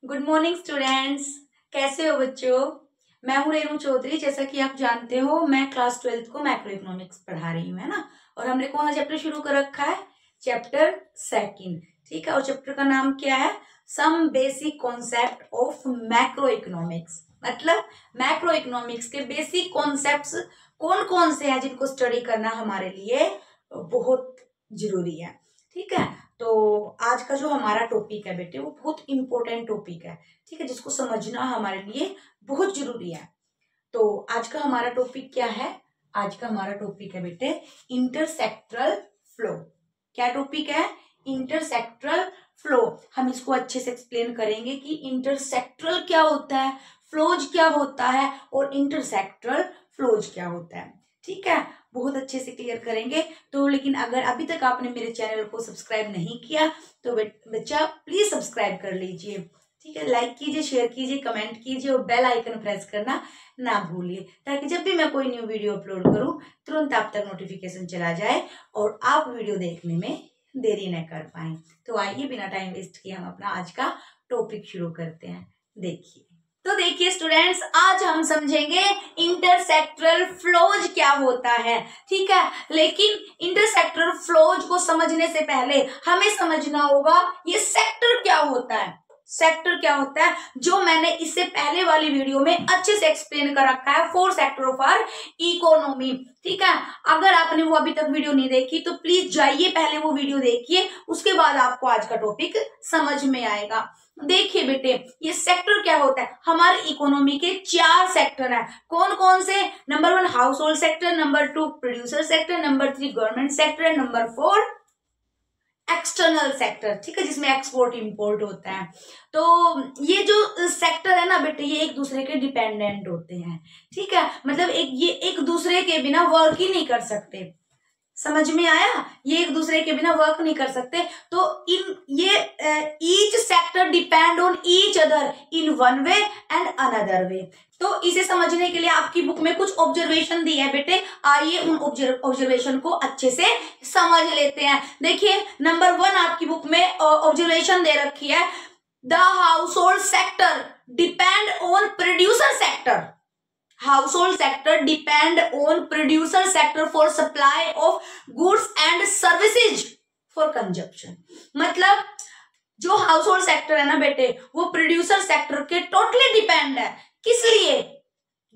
Good morning students. कैसे हो बच्चों? मैं हूँ रेणु चौधरी। जैसा कि आप जानते हो मैं क्लास 12th को मैक्रो इकोनॉमिक्स पढ़ा रही हूँ, है ना। और हमने कौन सा चैप्टर शुरू कर रखा है? Chapter second. ठीक है, और चैप्टर का नाम क्या है? Some basic concept of macroeconomics. मतलब मैक्रो इकोनॉमिक्स के बेसिक कॉन्सेप्ट्स कौन कौन से हैं जिनको स्टडी करना हमारे लिए बहुत जरूरी है। ठीक है, तो आज का जो हमारा टॉपिक है बेटे वो बहुत इंपॉर्टेंट टॉपिक है। ठीक है, जिसको समझना हमारे लिए बहुत जरूरी है। तो आज का हमारा टॉपिक क्या है? आज का हमारा टॉपिक है बेटे इंटरसेक्टरल फ्लो। क्या टॉपिक है? इंटरसेक्टरल फ्लो। हम इसको अच्छे से एक्सप्लेन करेंगे कि इंटरसेक्टरल क्या होता है, फ्लोज क्या होता है और इंटरसेक्टरल फ्लोज क्या होता है। ठीक है, बहुत अच्छे से क्लियर करेंगे। तो लेकिन अगर अभी तक आपने मेरे चैनल को सब्सक्राइब नहीं किया तो बच्चा प्लीज सब्सक्राइब कर लीजिए। ठीक है, लाइक कीजिए, शेयर कीजिए, कमेंट कीजिए और बेल आइकन प्रेस करना ना भूलिए, ताकि जब भी मैं कोई न्यू वीडियो अपलोड करूं तुरंत आप तक नोटिफिकेशन चला जाए और आप वीडियो देखने में देरी न कर पाए। तो आइए बिना टाइम वेस्ट किए हम अपना आज का टॉपिक शुरू करते हैं। देखिए स्टूडेंट्स, आज हम समझेंगे इंटरसेक्टरल फ्लोज क्या होता है। ठीक है, लेकिन इंटरसेक्टरल फ्लोज को समझने से पहले हमें समझना होगा ये सेक्टर क्या होता है। सेक्टर क्या होता है जो मैंने इससे पहले वाली वीडियो में अच्छे से एक्सप्लेन कर रखा है, 4 सेक्टर ऑफ आवर इकोनॉमी। ठीक है, अगर आपने वो अभी तक वीडियो नहीं देखी तो प्लीज जाइए, पहले वो वीडियो देखिए, उसके बाद आपको आज का टॉपिक समझ में आएगा। देखिए बेटे, ये सेक्टर क्या होता है? हमारे इकोनॉमी के 4 सेक्टर हैं। कौन कौन से? Number 1 house hold sector, number 2 producer sector, number 3 government sector, number 4 external sector. ठीक है, जिसमें एक्सपोर्ट इंपोर्ट होता है। तो ये जो सेक्टर है ना बेटे, ये एक दूसरे के डिपेंडेंट होते हैं। ठीक है, मतलब ये एक दूसरे के बिना वर्क ही नहीं कर सकते। समझ में आया? ये एक दूसरे के बिना वर्क नहीं कर सकते। तो each sector depend on each other in one way and another way. तो इसे समझने के लिए आपकी बुक में कुछ ऑब्जर्वेशन दी है बेटे, आइए उन ऑब्जर्वेशन को अच्छे से समझ लेते हैं। देखिए, नंबर 1 आपकी बुक में ऑब्जर्वेशन दे रखी है, the house hold sector depend on producer sector. Household sector depend on producer sector for supply of goods and services for consumption। मतलब जो हाउस होल्ड सेक्टर है ना बेटे, वो प्रोड्यूसर सेक्टर के टोटली डिपेंड है। किस लिए?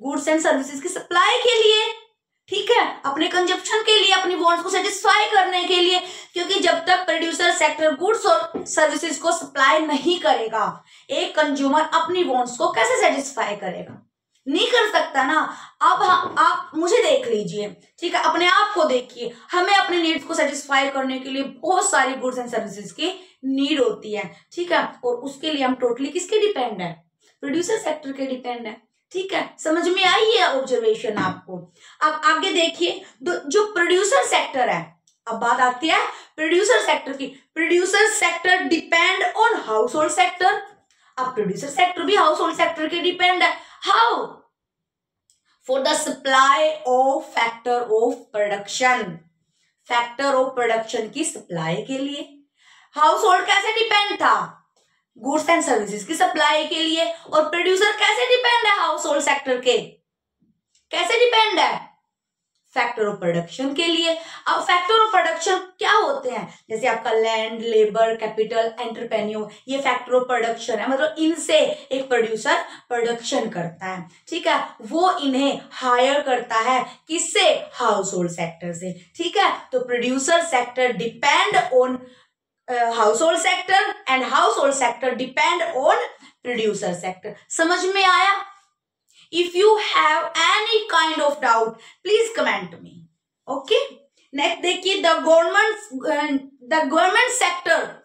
गुड्स एंड सर्विसेज की सप्लाई के लिए। ठीक है, अपने कंजप्शन के लिए, अपनी वांट्स को सेटिस्फाई करने के लिए। क्योंकि जब तक प्रोड्यूसर सेक्टर गुड्स और सर्विसेज को सप्लाई नहीं करेगा, एक कंज्यूमर अपनी वांट्स को कैसे सेटिस्फाई करेगा? नहीं कर सकता ना। अब आप मुझे देख लीजिए, ठीक है, अपने आप को देखिए। हमें अपने नीड्स को सेटिस्फाई करने के लिए बहुत सारी गुड्स एंड सर्विसेज की नीड होती है। ठीक है, और उसके लिए हम टोटली किसके डिपेंड है? प्रोड्यूसर सेक्टर के डिपेंड है। ठीक है, समझ में आई है ऑब्जर्वेशन आपको? अब आगे देखिए, जो प्रोड्यूसर सेक्टर है, अब बात आती है प्रोड्यूसर सेक्टर की। Producer sector depend on house hold sector. अब प्रोड्यूसर सेक्टर भी हाउस होल्ड सेक्टर के डिपेंड है। How? For the supply of factor of production. Factor of production की सप्लाई के लिए हाउस होल्ड कैसे डिपेंड था? गुड्स एंड सर्विसेज की सप्लाई के लिए। और प्रोड्यूसर कैसे डिपेंड है हाउस होल्ड सेक्टर के? कैसे डिपेंड है? फैक्टर ऑफ प्रोडक्शन के लिए। अब फैक्टर ऑफ प्रोडक्शन क्या होते हैं? जैसे आपका लैंड, लेबर, कैपिटल, एंटरप्रेन्योर, ये फैक्टर ऑफ प्रोडक्शन है। मतलब इनसे एक प्रोड्यूसर प्रोडक्शन करता है। ठीक है, वो इन्हें हायर करता है किससे? हाउस होल्ड सेक्टर से। ठीक है, तो producer sector depend on house hold sector and house hold sector depend on producer sector. समझ में आया? If you have any kind of doubt, please comment me. Okay? Next देखिए, the government sector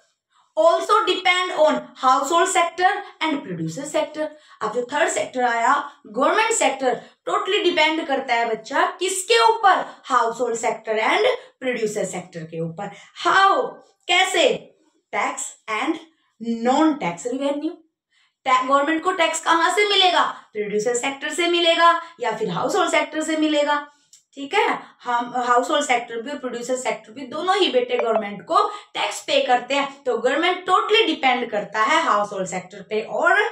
also depend on household sector and producer sector। अब जो third sector आया, government sector, totally depend करता है बच्चा किसके ऊपर? House hold sector and producer sector के ऊपर। हाउ? कैसे? Tax and non tax revenue. Government को टैक्स कहां से मिलेगा? प्रोड्यूसर सेक्टर से मिलेगा या फिर हाउस होल्ड सेक्टर से मिलेगा। ठीक है। हम हाउस होल्ड सेक्टर भी और प्रोड्यूसर सेक्टर भी दोनों ही बेटे गवर्नमेंट को टैक्स पे करते हैं, तो गवर्नमेंट टोटली डिपेंड करता है हाउस होल्ड सेक्टर पे और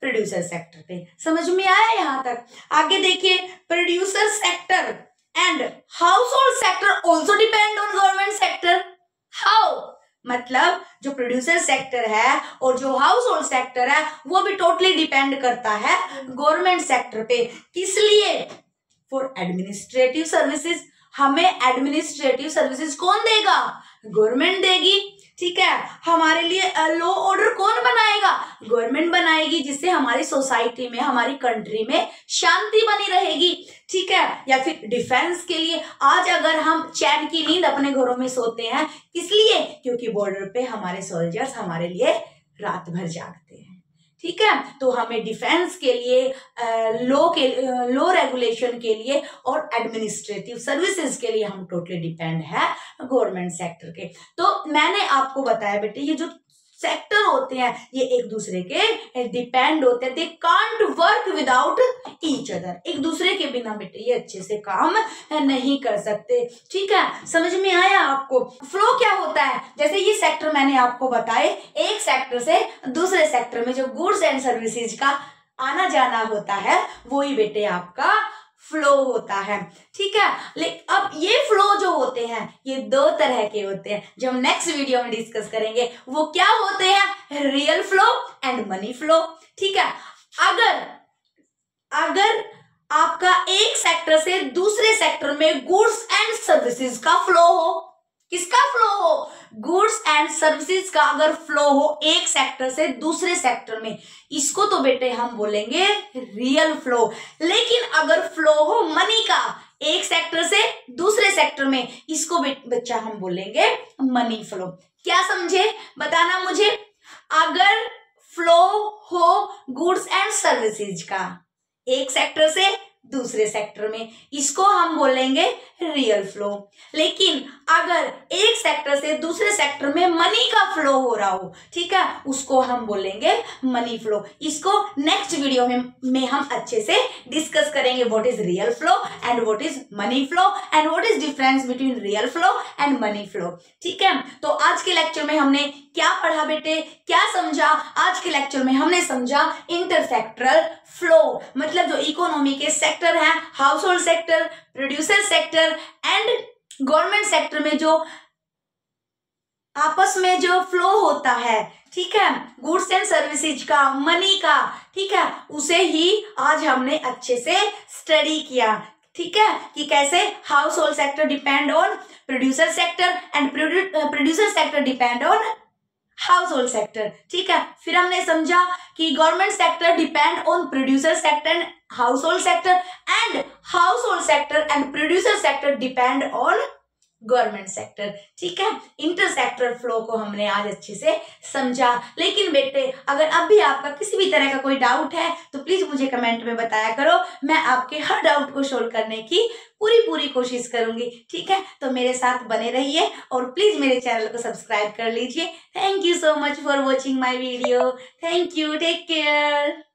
प्रोड्यूसर सेक्टर पे। समझ में आया यहाँ तक? आगे देखिए, producer sector and house hold sector also depend on government sector. How? मतलब जो प्रोड्यूसर सेक्टर है और जो हाउस होल्ड सेक्टर है वो भी टोटली डिपेंड करता है गवर्नमेंट सेक्टर पे। किस लिए? For administrative services. हमें एडमिनिस्ट्रेटिव सर्विसेज कौन देगा? गवर्नमेंट देगी। ठीक है। हमारे लिए लॉ ऑर्डर कौन बनाएगा? गवर्नमेंट बनाएगी, जिससे हमारी सोसाइटी में, हमारी कंट्री में शांति बनी रहेगी। ठीक है। या फिर डिफेंस के लिए आज अगर हम चैन की नींद अपने घरों में सोते हैं, इसलिए क्योंकि बॉर्डर पे हमारे सोल्जर्स हमारे लिए रात भर जागते हैं। ठीक है। तो हमें डिफेंस के लिए, लॉ रेगुलेशन के लिए और एडमिनिस्ट्रेटिव सर्विसेज के लिए हम टोटली डिपेंड है गवर्नमेंट सेक्टर के। तो मैंने आपको बताया बेटे, ये जो सेक्टर होते हैं ये एक दूसरे के डिपेंड होते हैं, they can't work without each other. एक दूसरे के बिना बेटे ये अच्छे से काम नहीं कर सकते। ठीक है। समझ में आया आपको? फ्लो क्या होता है? जैसे ये सेक्टर मैंने आपको बताए, एक सेक्टर से दूसरे सेक्टर में जो गुड्स एंड सर्विसेज का आना जाना होता है वही बेटे आपका फ्लो होता है। ठीक है। लेकिन अब ये फ्लो जो होते हैं ये दो तरह के होते हैं, जो हम नेक्स्ट वीडियो में डिस्कस करेंगे। वो क्या होते हैं? Real flow and money flow. ठीक है। अगर आपका एक सेक्टर से दूसरे सेक्टर में गुड्स एंड सर्विसेज का फ्लो हो, किसका फ्लो हो? गुड्स एंड सर्विसेज का अगर फ्लो हो एक सेक्टर से दूसरे सेक्टर में, इसको तो बेटे हम बोलेंगे रियल फ्लो। लेकिन अगर फ्लो हो मनी का एक सेक्टर से दूसरे सेक्टर में, इसको बच्चा हम बोलेंगे मनी फ्लो। क्या समझे? बताना मुझे। अगर फ्लो हो गुड्स एंड सर्विसेज का एक सेक्टर से दूसरे सेक्टर में, इसको हम बोलेंगे रियल फ्लो। लेकिन अगर एक सेक्टर से दूसरे सेक्टर में मनी का फ्लो हो रहा हो, ठीक है, उसको हम बोलेंगे मनी फ्लो। इसको नेक्स्ट वीडियो में हम अच्छे से डिस्कस करेंगे, what is real flow and what is money flow and what is difference between real flow and money flow. ठीक है। तो आज के लेक्चर में हमने क्या पढ़ा बेटे, क्या समझा? आज के लेक्चर में हमने समझा इंटरसेक्टरल फ्लो, मतलब जो इकोनॉमी के सेक्टर हैं, house hold sector, producer sector and government sector में जो आपस में जो फ्लो होता है, ठीक है, गुड्स एंड सर्विसेज का, मनी का, ठीक है, उसे ही आज हमने अच्छे से स्टडी किया। ठीक है, कि कैसे house hold sector depend on producer sector and producer sector depend on house hold sector. ठीक है। फिर हमने समझा कि government sector depend on producer sector and house hold sector and house hold sector and producer sector depend on government sector. ठीक है। इंटरसेक्टर flow को हमने आज अच्छे से समझा। लेकिन बेटे अगर अब भी आपका किसी भी तरह का कोई डाउट है तो प्लीज मुझे कमेंट में बताया करो, मैं आपके हर डाउट को सोल्व करने की पूरी कोशिश करूंगी। ठीक है। तो मेरे साथ बने रहिए और प्लीज मेरे चैनल को सब्सक्राइब कर लीजिए। Thank you so much for watching my video. Thank you. Take care.